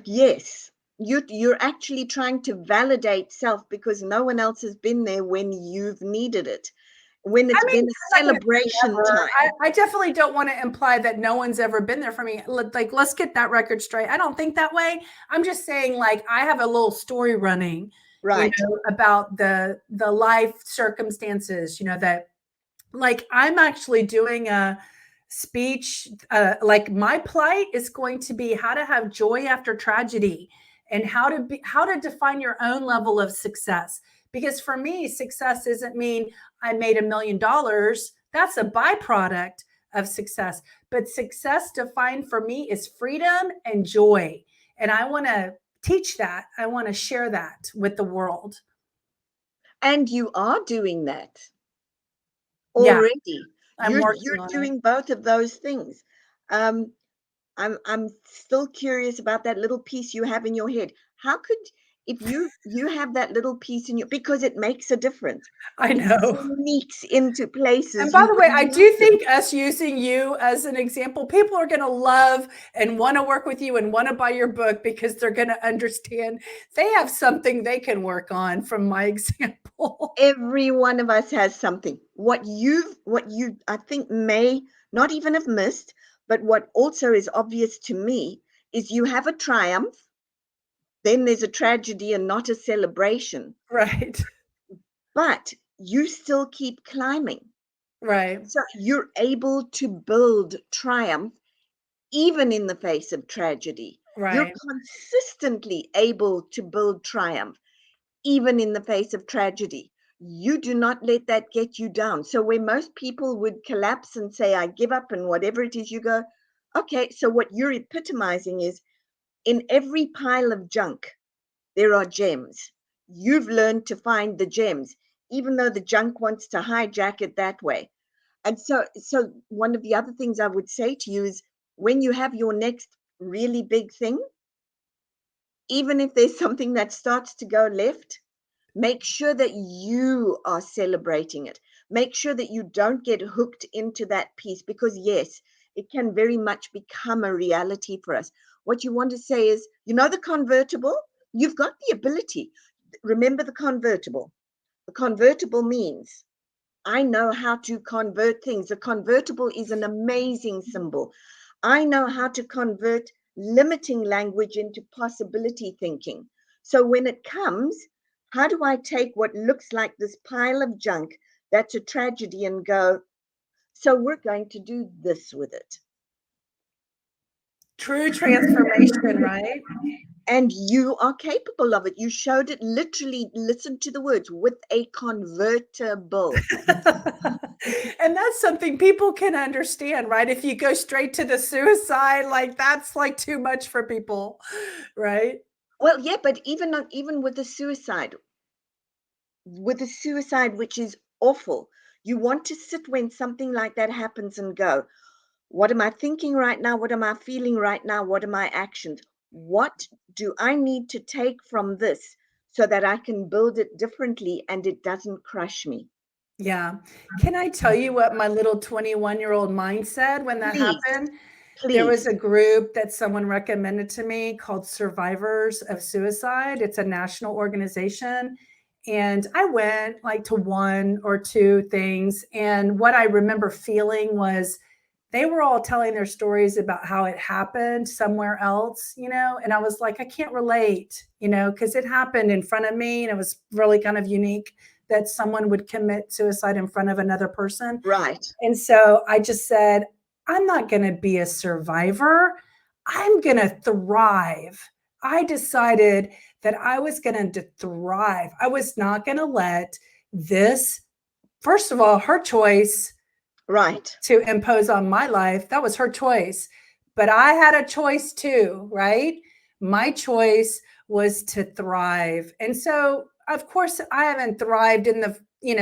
Yes, you're actually trying to validate self because no one else has been there when you've needed it. When I it's mean, been a I'm not going to say celebration never. time. I definitely don't want to imply that no one's ever been there for me. Like, let's get that record straight. I don't think that way. I'm just saying, like, I have a little story running, you Right. know, about the life circumstances, you know, that like I'm actually doing a speech. Like my plight is going to be how to have joy after tragedy, and how to define your own level of success. Because for me, success doesn't mean I made $1 million. That's a byproduct of success. But success defined for me is freedom and joy. And I want to teach that. I want to share that with the world. And you are doing that Yeah, already. I'm You're working on it. doing both of those things. I'm still curious about that little piece you have in your head. How could, if you have that little piece in you, because it makes a difference. I It know. sneaks into places And by you the way, I wouldn't do notice. think us using you as an example, people are going to love and want to work with you and want to buy your book because they're going to understand they have something they can work on from my example. Every one of us has something. What you I think may not even have missed, but what also is obvious to me is you have a triumph, then there's a tragedy and not a celebration, Right. but you still keep climbing. Right. So you're able to build triumph even in the face of tragedy. You're Right. consistently able to build triumph even in the face of tragedy. You do not let that get you down. So, where most people would collapse and say, I give up, and whatever it is, you go, okay, so what you're epitomizing is in every pile of junk, there are gems. You've learned to find the gems, even though the junk wants to hijack it that way. And so one of the other things I would say to you is when you have your next really big thing, even if there's something that starts to go left, make sure that you are celebrating it. Make sure that you don't get hooked into that piece because, yes, it can very much become a reality for us. What you want to say is, the convertible, you've got the ability. Remember the convertible. The convertible means I know how to convert things. A convertible is an amazing symbol. I know how to convert limiting language into possibility thinking. So when it comes, how do I take what looks like this pile of junk that's a tragedy and go, so we're going to do this with it? True transformation, right? And you are capable of it. You showed it literally, listen to the words, with a convertible. And that's something people can understand, right? If you go straight to the suicide, like that's like too much for people, right? Well, yeah, but even with a suicide, which is awful, you want to sit when something like that happens and go, what am I thinking right now? What am I feeling right now? What are my actions? What do I need to take from this so that I can build it differently and it doesn't crush me? Yeah. Can I tell you what my little 21-year-old mind said when that Please, happened? There was please. a group that someone recommended to me called Survivors of Suicide. It's a national organization. And I went like to one or two things. And what I remember feeling was they were all telling their stories about how it happened somewhere else, and I was like, I can't relate, because it happened in front of me and it was really kind of unique that someone would commit suicide in front of another person. Right. And so I just said, I'm not going to be a survivor. I'm going to thrive. I decided that I was going to thrive. I was not going to let this, first of all, her choice Right. to impose on my life. That was her choice. But I had a choice too, right? My choice was to thrive. And so, of course, I haven't thrived in the,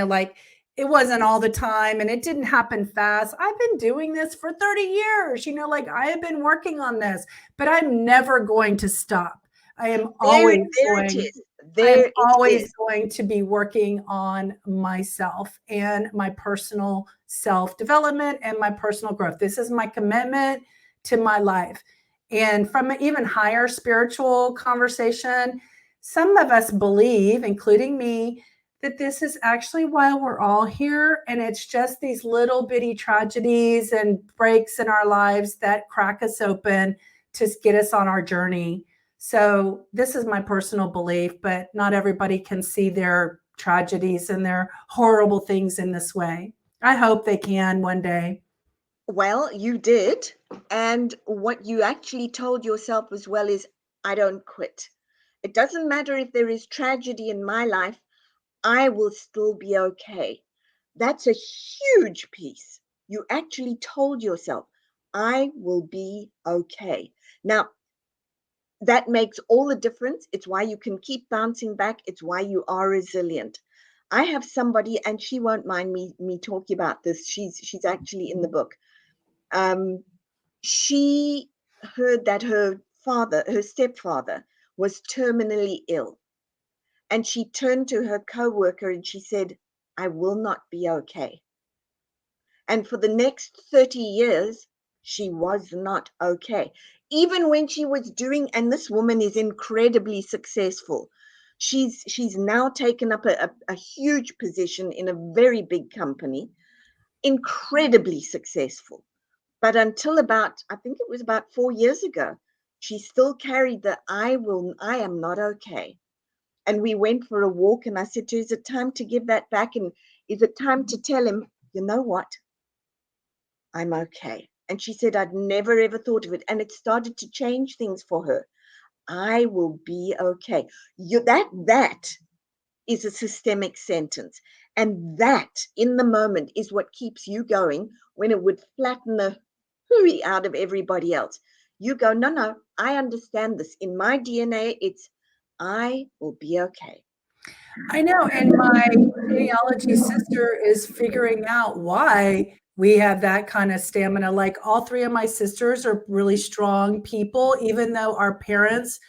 like it wasn't all the time and it didn't happen fast. I've been doing this for 30 years, like I have been working on this, but I'm never going to stop. I am always There it going is. I am There it always is. going to be working on myself and my personal self development and my personal growth. This is my commitment to my life. And from an even higher spiritual conversation, some of us believe, including me, that this is actually why we're all here. And it's just these little bitty tragedies and breaks in our lives that crack us open to get us on our journey. So this is my personal belief, but not everybody can see their tragedies and their horrible things in this way. I hope they can one day. Well, you did. And what you actually told yourself as well is, I don't quit. It doesn't matter if there is tragedy in my life, I will still be okay. That's a huge piece. You actually told yourself, I will be okay. Now, that makes all the difference. It's why you can keep bouncing back. It's why you are resilient. I have somebody, and she won't mind me talking about this. She's actually in the book. Um, she heard that her stepfather, was terminally ill. And she turned to her co-worker and she said, I will not be okay. And for the next 30 years, she was not okay. Even when she was doing, and this woman is incredibly successful. She's now taken up a huge position in a very big company, incredibly successful. But until about, I think it was about 4 years ago, she still carried the I am not okay. And we went for a walk and I said to her, is it time to give that back? And is it time to tell him, you know what? I'm okay. And she said, I'd never ever thought of it. And it started to change things for her. I will be okay. That is a systemic sentence. And that in the moment is what keeps you going when it would flatten the hooey out of everybody else. You go, no, no, I understand this. In my DNA, it's I will be okay. I know. And my genealogy sister is figuring out why we have that kind of stamina. Like all three of my sisters are really strong people, even though our parents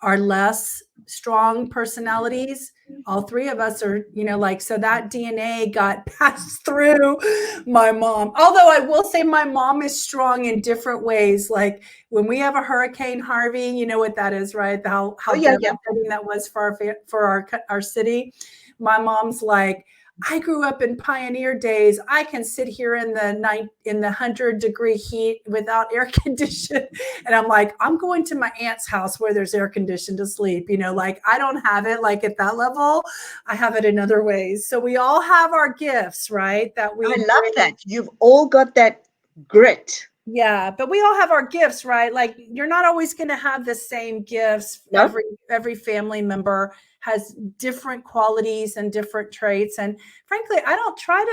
are less strong personalities. All three of us are, like, so that DNA got passed through my mom. Although I will say my mom is strong in different ways. Like when we have a Hurricane Harvey, you know what that is, right? How Oh, yeah, yeah. devastating that was for our city. My mom's like, I grew up in pioneer days. I can sit here in the 100-degree heat without air condition. And I'm like, I'm going to my aunt's house where there's air conditioned to sleep. Like I don't have it like at that level. I have it in other ways. So we all have our gifts, right? That we I love bring. that. You've all got that grit. Yeah, but we all have our gifts, right? Like you're not always going to have the same gifts. No, Every family member has different qualities and different traits. And frankly, I don't try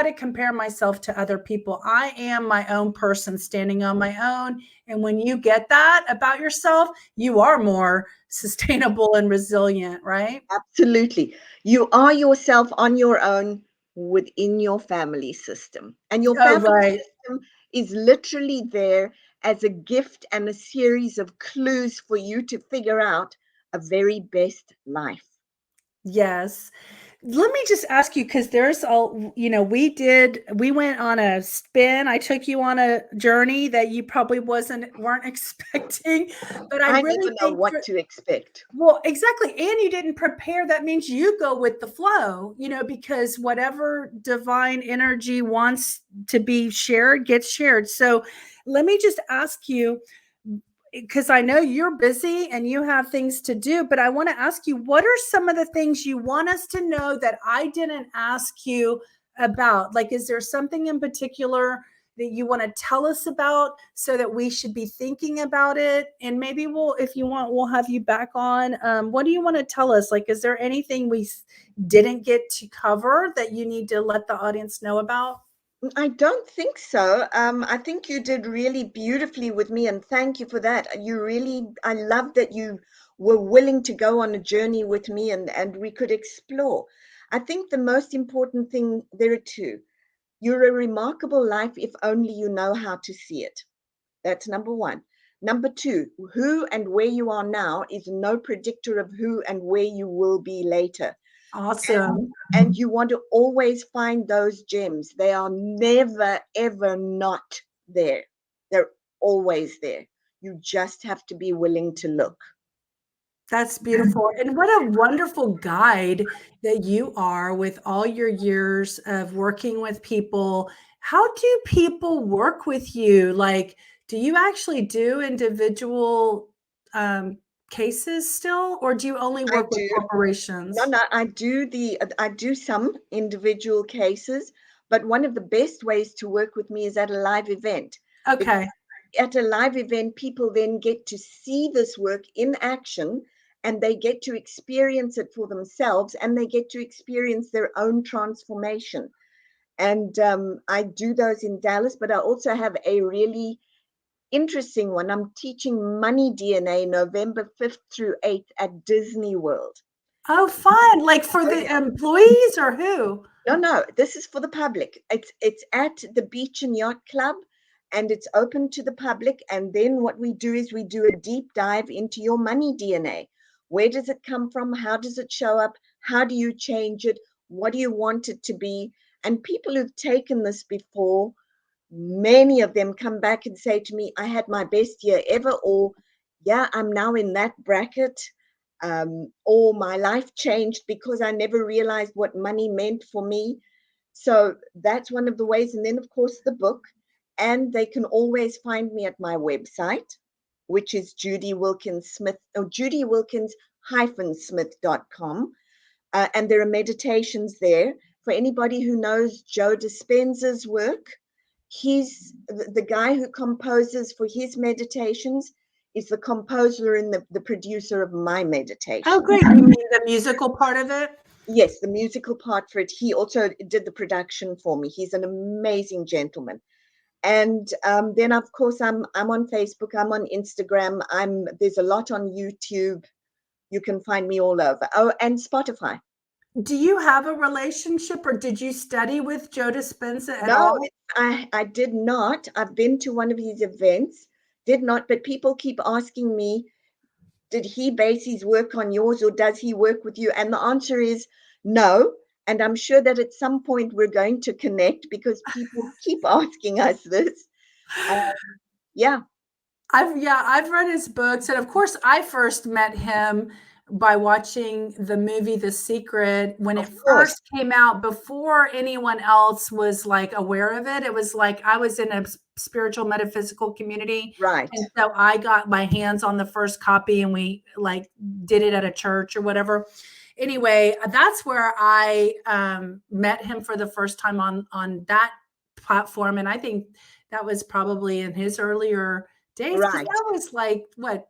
to compare myself to other people. I am my own person standing on my own. And when you get that about yourself, you are more sustainable and resilient, right? absolutely. You are yourself on your own within your family system. And your Oh, family right. system is literally there as a gift and a series of clues for you to figure out a very best life. Yes. Let me just ask you, because there's we went on a spin. I took you on a journey that you probably weren't expecting, but I I really never know think what to expect. well, exactly. And you didn't prepare. That means you go with the flow, because whatever divine energy wants to be shared gets shared. So let me just ask you, because I know you're busy and you have things to do, but I want to ask you, what are some of the things you want us to know that I didn't ask you about? Like, is there something in particular that you want to tell us about so that we should be thinking about it? And maybe if you want, we'll have you back on. What do you want to tell us? Like, is there anything we didn't get to cover that you need to let the audience know about? I don't think so. I think you did really beautifully with me, and thank you for that. I love that you were willing to go on a journey with me and we could explore. I think the most important thing, there are two. You're a remarkable life if only you know how to see it. That's number one. Number two, who and where you are now is no predictor of who and where you will be later. Awesome. And you want to always find those gems. They are never, ever not there. They're always there. You just have to be willing to look. That's beautiful. And what a wonderful guide that you are with all your years of working with people. How do people work with you? Like, do you actually do individual cases still, or do you only I work with do. No, corporations? no, I do some individual cases, but one of the best ways to work with me is at a live event. Because Okay. at a live event, people then get to see this work in action and they get to experience it for themselves and they get to experience their own transformation. And I do those in Dallas, but I also have a really interesting one. I'm teaching Money DNA November 5th through 8th at Disney World. Oh, fun. Like for Oh, the yeah. employees or who? No, no, this is for the public. It's at the Beach and Yacht Club and it's open to the public. And then what we do is we do a deep dive into your money DNA. Where does it come from? How does it show up? How do you change it? What do you want it to be? And people who've taken this before, many of them come back and say to me, I had my best year ever, or yeah, I'm now in that bracket, or my life changed because I never realized what money meant for me. So that's one of the ways. And then, of course, the book. And they can always find me at my website, which is Judy Wilkins-Smith, or Judy Wilkins-Smith.com. And there are meditations there. For anybody who knows Joe Dispenza's work, he's the guy who composes for his meditations is the composer and the producer of my meditation. Oh, great. You mean the musical part of it? Yes, the musical part for it. He also did the production for me. He's an amazing gentleman. And then, of course, I'm on Facebook. I'm on Instagram. There's a lot on YouTube. You can find me all over. Oh, and Spotify. Do you have a relationship, or did you study with Joe Dispenza at No, all? I did not. I've been to one of his events, did not, but people keep asking me, did he base his work on yours, or does he work with you? And the answer is no. And I'm sure that at some point we're going to connect because people keep asking us this. Yeah. I've read his books, and of course I first met him by watching the movie The Secret when it Of course. first came out, before anyone else was like aware of it. It was like I was in a spiritual metaphysical community, Right. and so I got my hands on the first copy, and we like did it at a church or whatever. Anyway, that's where I met him for the first time on that platform, and I think that was probably in his earlier days, because Right. that was like what,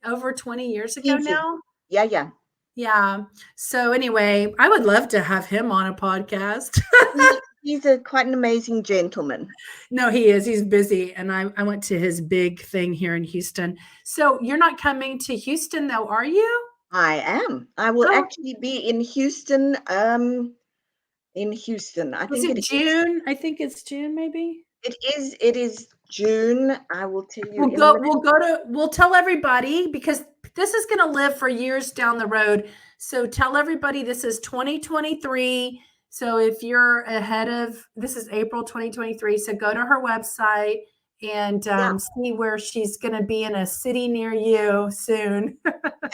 over 20 years ago Easy. now. Yeah. Yeah. So anyway, I would love to have him on a podcast. He's quite an amazing gentleman. No, he is. He's busy, and I went to his big thing here in Houston. So you're not coming to Houston though, are you? I am. I will Oh, actually be in Houston. In Houston, I is think it it is. June? I think it's June, maybe. It is June. I will tell you in a minute. We'll tell everybody, because this is going to live for years down the road. So tell everybody this is 2023. So if you're ahead of, this is April 2023. So go to her website and see where she's going to be in a city near you soon.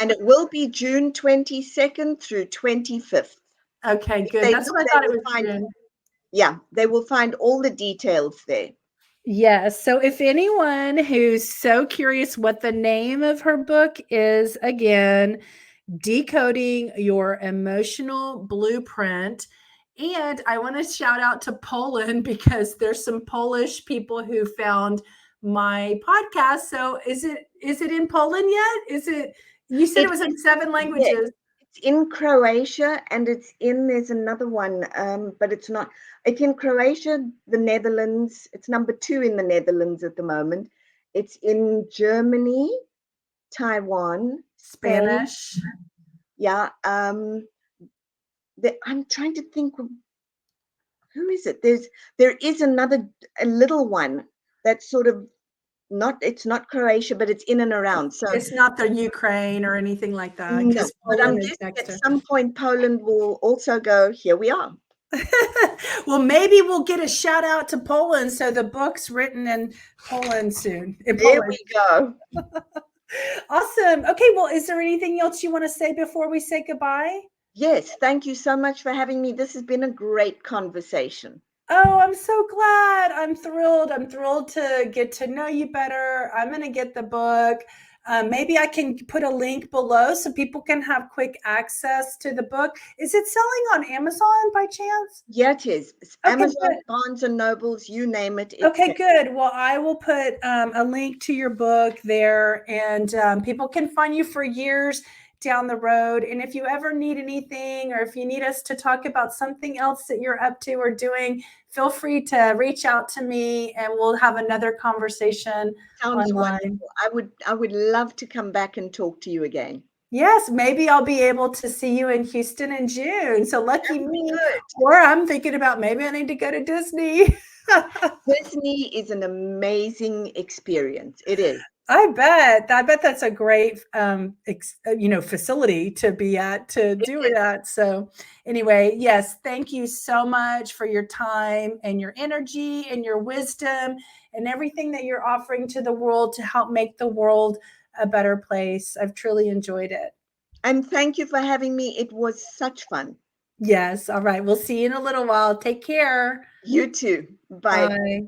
And it will be June 22nd through 25th. Okay, good. They That's look, what I they thought it will was find, June. yeah, they will find all the details there. Yes. So if anyone who's so curious what the name of her book is, again, Decoding Your Emotional Blueprint. And I want to shout out to Poland, because there's some Polish people who found my podcast. So is it in Poland yet? You said it was in 7 languages. It's in Croatia, and there's another one, but it's not. It's in Croatia, the Netherlands. It's number 2 in the Netherlands at the moment. It's in Germany, Taiwan, Spain. Spanish. Yeah. I'm trying to think of, who is it? There is a little one that's sort of it's not Croatia, but it's in and around. So it's not the Ukraine or anything like that. no, but I'm guessing at some point Poland will also go, here we are. Well, maybe we'll get a shout out to Poland. So the book's written in Poland soon. There we go. Awesome. Okay. Well, is there anything else you want to say before we say goodbye? Yes. Thank you so much for having me. This has been a great conversation. Oh, I'm so glad. I'm thrilled. I'm thrilled to get to know you better. I'm going to get the book. Maybe I can put a link below so people can have quick access to the book. Is it selling on Amazon by chance? Yeah, it is. Okay, Amazon, good. Barnes and Nobles, you name it. Okay, good. Well, I will put a link to your book there, and people can find you for years down the road. And if you ever need anything, or if you need us to talk about something else that you're up to or doing, feel free to reach out to me, and we'll have another conversation. Sounds online. wonderful. I would love to come back and talk to you again. Yes, maybe I'll be able to see you in Houston in June. So lucky me. Or I'm thinking about maybe I need to go to Disney. Disney is an amazing experience. It is. I bet. I bet that's a great, facility to be at to It do it is. at. So, anyway, yes, thank you so much for your time and your energy and your wisdom and everything that you're offering to the world to help make the world a better place. I've truly enjoyed it. And thank you for having me. It was such fun. Yes. All right. We'll see you in a little while. Take care. You too. Bye. Bye.